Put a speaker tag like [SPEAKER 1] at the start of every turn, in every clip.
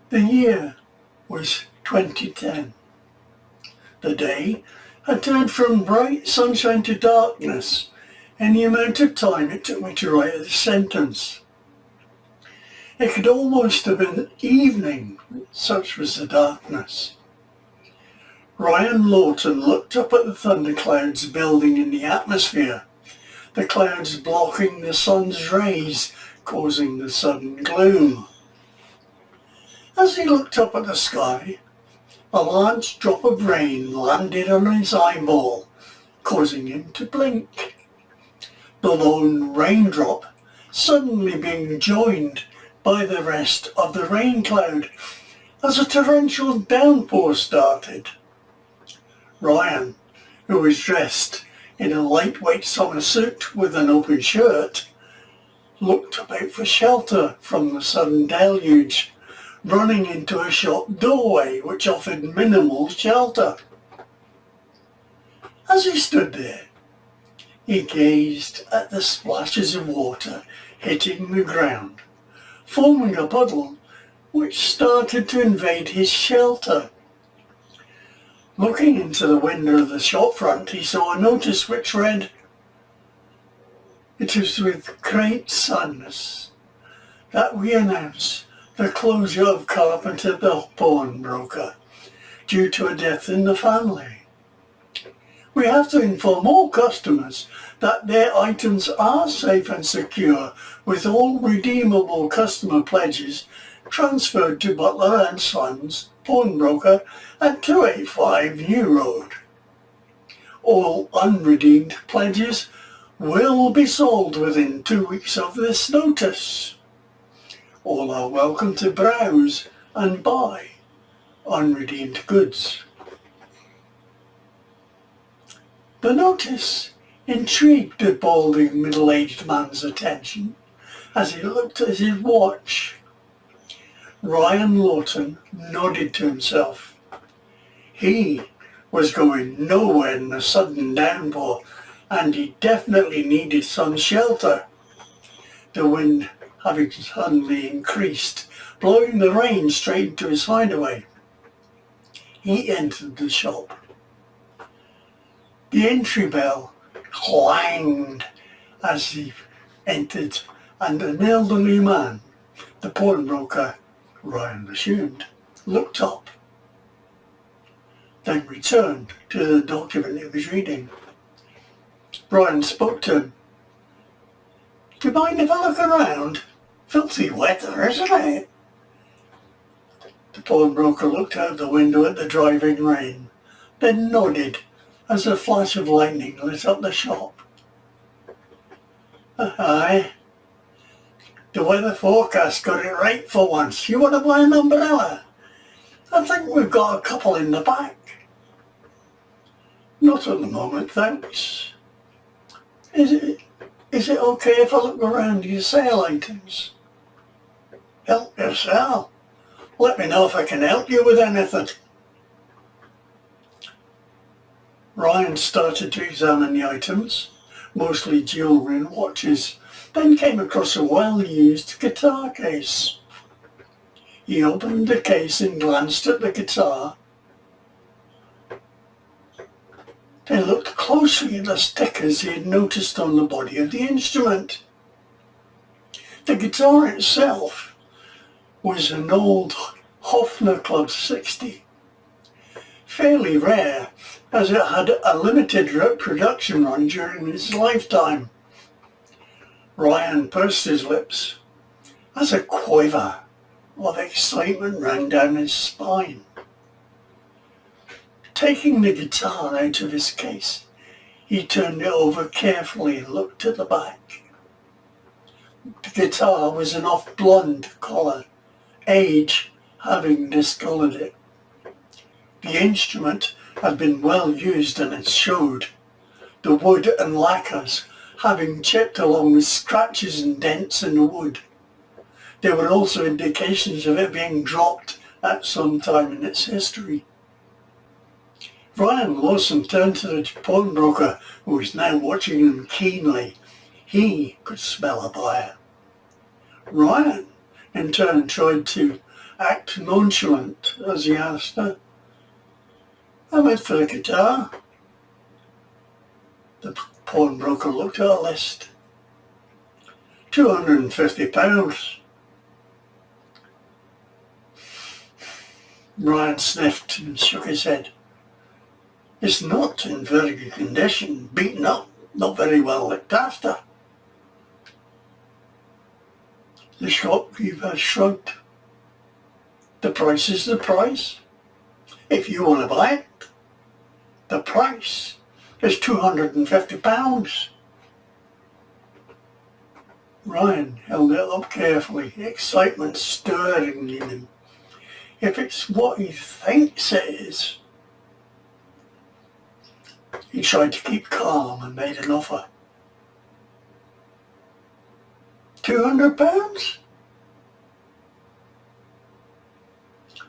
[SPEAKER 1] The year was 2010. The day had turned from bright sunshine to darkness in the amount of time it took me to write the sentence. It could almost have been evening, such was the darkness. Ryan Lawton looked up at the thunderclouds building in the atmosphere, the clouds blocking the sun's rays, causing the sudden gloom. As he looked up at the sky, a large drop of rain landed on his eyeball, causing him to blink. The lone raindrop suddenly being joined by the rest of the rain cloud as a torrential downpour started. Ryan, who was dressed in a lightweight summer suit with an open shirt, looked about for shelter from the sudden deluge, running into a shop doorway which offered minimal shelter. As he stood there, he gazed at the splashes of water hitting the ground, forming a puddle which started to invade his shelter. Looking into the window of the shop front, he saw a notice which read, "It is with great sadness that we announce the closure of Carpenter the pawnbroker due to a death in the family. We have to inform all customers that their items are safe and secure, with all redeemable customer pledges transferred to Butler and Sons, pawnbroker at 285 New Road. All unredeemed pledges will be sold within 2 weeks of this notice. All are welcome to browse and buy unredeemed goods." The notice intrigued the balding middle-aged man's attention as he looked at his watch. Ryan Lawton nodded to himself. He was going nowhere in the sudden downpour, and he definitely needed some shelter. The wind having suddenly increased, blowing the rain straight into his hideaway. He entered the shop. The entry bell clanged as he entered, and an elderly man, the pawnbroker, Ryan assumed, looked up, then returned to the document he was reading. Ryan spoke to him. "Do you mind if I look around? Filthy weather, isn't it?" The pawnbroker looked out the window at the driving rain, then nodded as a flash of lightning lit up the shop. "Aye. The weather forecast got it right for once. You want to buy an umbrella? I think we've got a couple in the back." "Not at the moment, thanks. Is it okay if I look around your sale items?" "Help yourself. Let me know if I can help you with anything." Ryan started to examine the items, mostly jewellery and watches, then came across a well-used guitar case. He opened the case and glanced at the guitar. Then looked closely at the stickers he had noticed on the body of the instrument. The guitar itself was an old Hofner Club 60, fairly rare as it had a limited production run during his lifetime. Ryan pursed his lips as a quiver of excitement ran down his spine. Taking the guitar out of his case, he turned it over carefully and looked at the back. The guitar was an off-blonde colour, age having discoloured it. The instrument had been well used and it showed, the wood and lacquers having chipped along with scratches and dents in the wood. There were also indications of it being dropped at some time in its history. Ryan Lawson turned to the pawnbroker, who was now watching him keenly. He could smell a buyer. Ryan, in turn, tried to act nonchalant as he asked her. I went for the guitar. The pawnbroker looked at a list. £250. Ryan sniffed and shook his head. It's not in very good condition, beaten up, not very well looked after. The shopkeeper shrugged. The price is the price. If you want to buy it, the price is £250. Ryan held it up carefully, excitement stirring in him. If it's what he thinks it is. He tried to keep calm and made an offer. £200?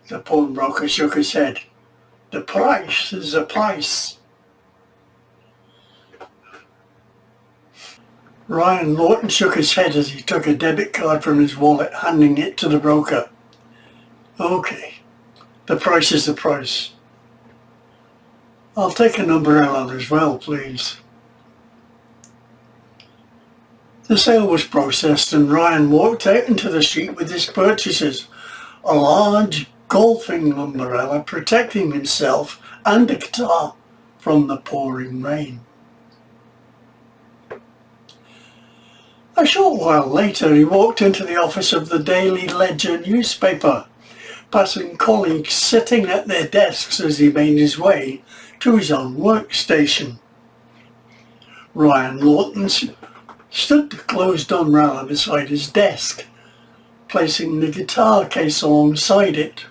[SPEAKER 1] The pawnbroker shook his head. The price is the price. Ryan Lawton shook his head as he took a debit card from his wallet, handing it to the broker. Okay, the price is the price. I'll take an umbrella as well, please. The sale was processed and Ryan walked out into the street with his purchases, a large golfing umbrella protecting himself and the guitar from the pouring rain. A short while later he walked into the office of the Daily Ledger newspaper, passing colleagues sitting at their desks as he made his way to his own workstation. Ryan Lawton stood the closed umbrella beside his desk, placing the guitar case alongside it,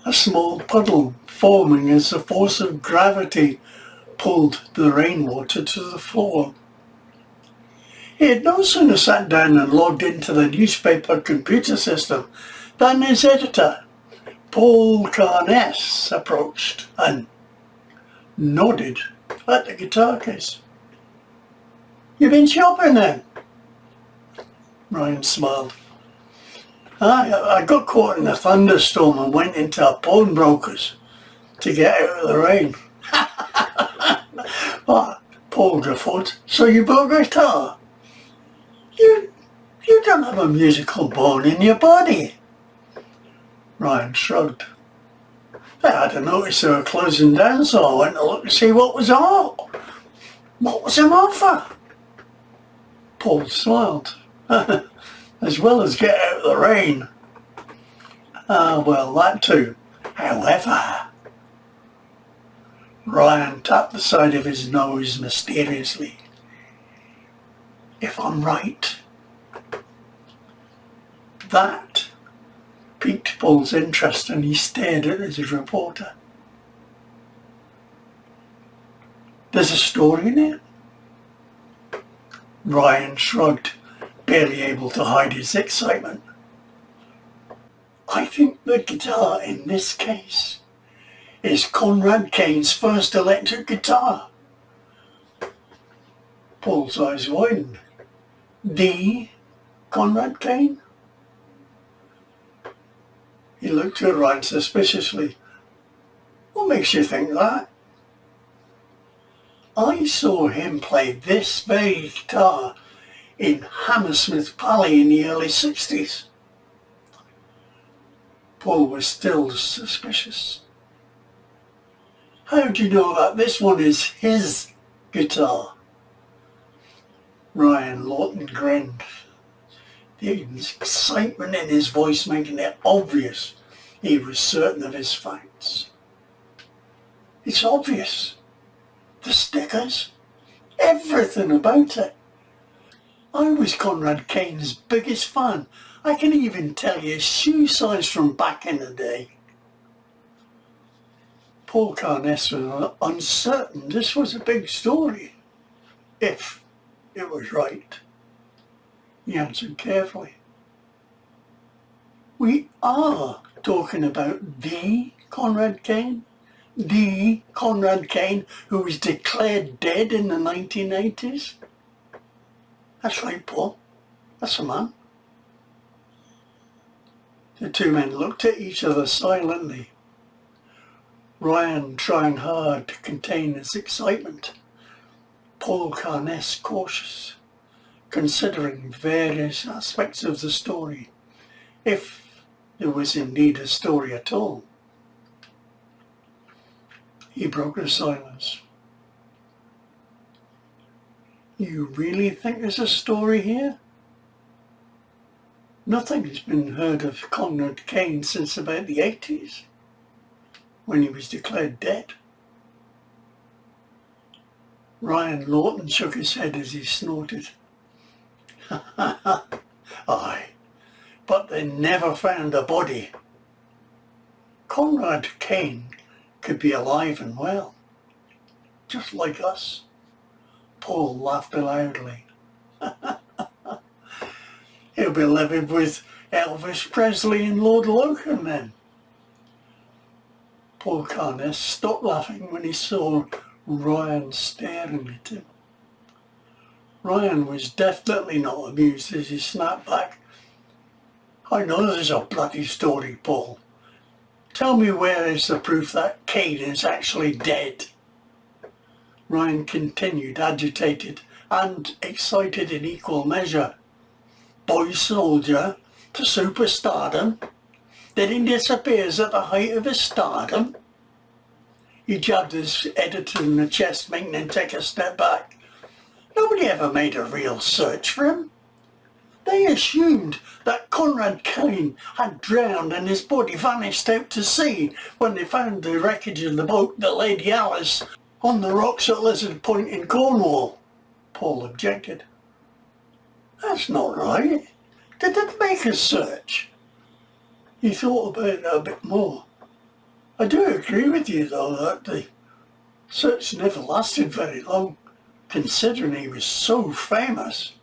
[SPEAKER 1] a small puddle forming as the force of gravity pulled the rainwater to the floor. He had no sooner sat down and logged into the newspaper computer system than his editor, Paul Carness, approached and nodded at the guitar case. You been shopping then? Ryan smiled. I got caught in a thunderstorm and went into a pawnbroker's to get out of the rain. Oh, Paul guffawed. So you bought a guitar? You don't have a musical bone in your body. Ryan shrugged. I had a notice they were closing down, so I went to look to see what was on. What was on offer? Paul smiled. As well as get out of the rain. Well, that too. However, Ryan tapped the side of his nose mysteriously. If I'm right, that piqued Paul's interest and he stared at his reporter. There's a story in it? Ryan shrugged, barely able to hide his excitement. I think the guitar in this case is Konrad Kane's first electric guitar. Paul's eyes widened. The Konrad Kane? He looked at Ryan suspiciously. What makes you think that? I saw him play this very guitar in Hammersmith Pally in the early 60s. Paul was still suspicious. How do you know that this one is his guitar? Ryan Lawton grinned, the excitement in his voice making it obvious he was certain of his facts. It's obvious. The stickers, everything about it. I was Konrad Kane's biggest fan. I can even tell you his shoe size from back in the day. Paul Carness was uncertain this was a big story, if it was right. He answered carefully. We are talking about the Konrad Kane? The Konrad Kane who was declared dead in the 1980s? That's right, Paul. That's the man. The two men looked at each other silently, Ryan trying hard to contain his excitement, Paul Carness cautious, considering various aspects of the story, if there was indeed a story at all. He broke the silence. You really think there's a story here? Nothing has been heard of Konrad Kane since about the 80s, when he was declared dead. Ryan Lawton shook his head as he snorted. Aye, but they never found a body. Konrad Kane could be alive and well, just like us. Paul laughed loudly. He'll be living with Elvis Presley and Lord Logan then. Paul Carness stopped laughing when he saw Ryan staring at him. Ryan was definitely not amused as he snapped back. I know there's a bloody story, Paul. Tell me where is the proof that Kane is actually dead? Ryan continued, agitated and excited in equal measure. Boy soldier to superstardom? Then he disappears at the height of his stardom? He jabbed his editor in the chest, making him take a step back. Nobody ever made a real search for him. They assumed that Konrad Kane had drowned and his body vanished out to sea when they found the wreckage of the boat, the Lady Alice, on the rocks at Lizard Point in Cornwall. Paul objected. That's not right. They didn't make a search. He thought about it a bit more. I do agree with you though that the search never lasted very long, considering he was so famous.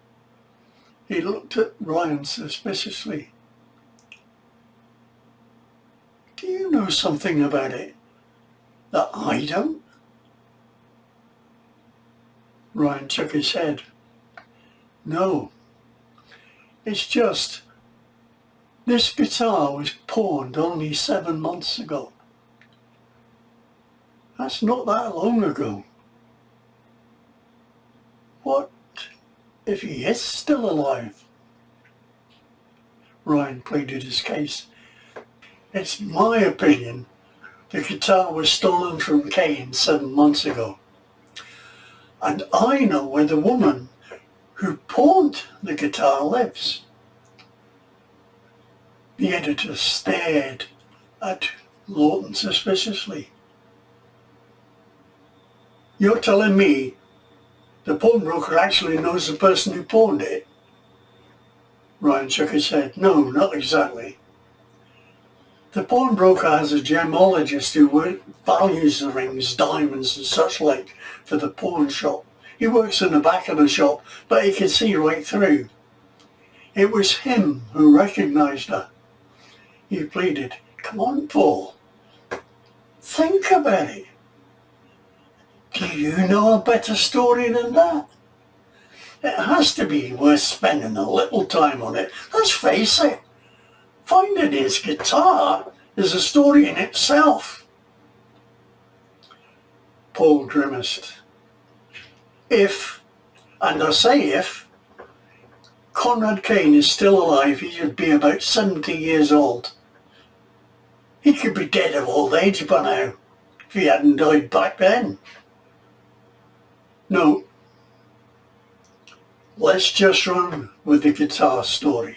[SPEAKER 1] He looked at Ryan suspiciously. Do you know something about it that I don't? Ryan shook his head. No. It's just, this guitar was pawned only 7 months ago. That's not that long ago. What if he is still alive? Ryan pleaded his case. It's my opinion the guitar was stolen from Kane 7 months ago. And I know where the woman who pawned the guitar lives. The editor stared at Lawton suspiciously. You're telling me the pawnbroker actually knows the person who pawned it? Ryan shook his head. No, not exactly. The pawnbroker has a gemologist who values the rings, diamonds and such like for the pawn shop. He works in the back of the shop, but he can see right through. It was him who recognised her. He pleaded, come on, Paul. Think about it. Do you know a better story than that? It has to be worth spending a little time on it. Let's face it. Finding his guitar is a story in itself. Paul grimaced. If, and I say if, Konrad Kane is still alive, he should be about 70 years old. He could be dead of old age by now, if he hadn't died back then. No, let's just run with the guitar story.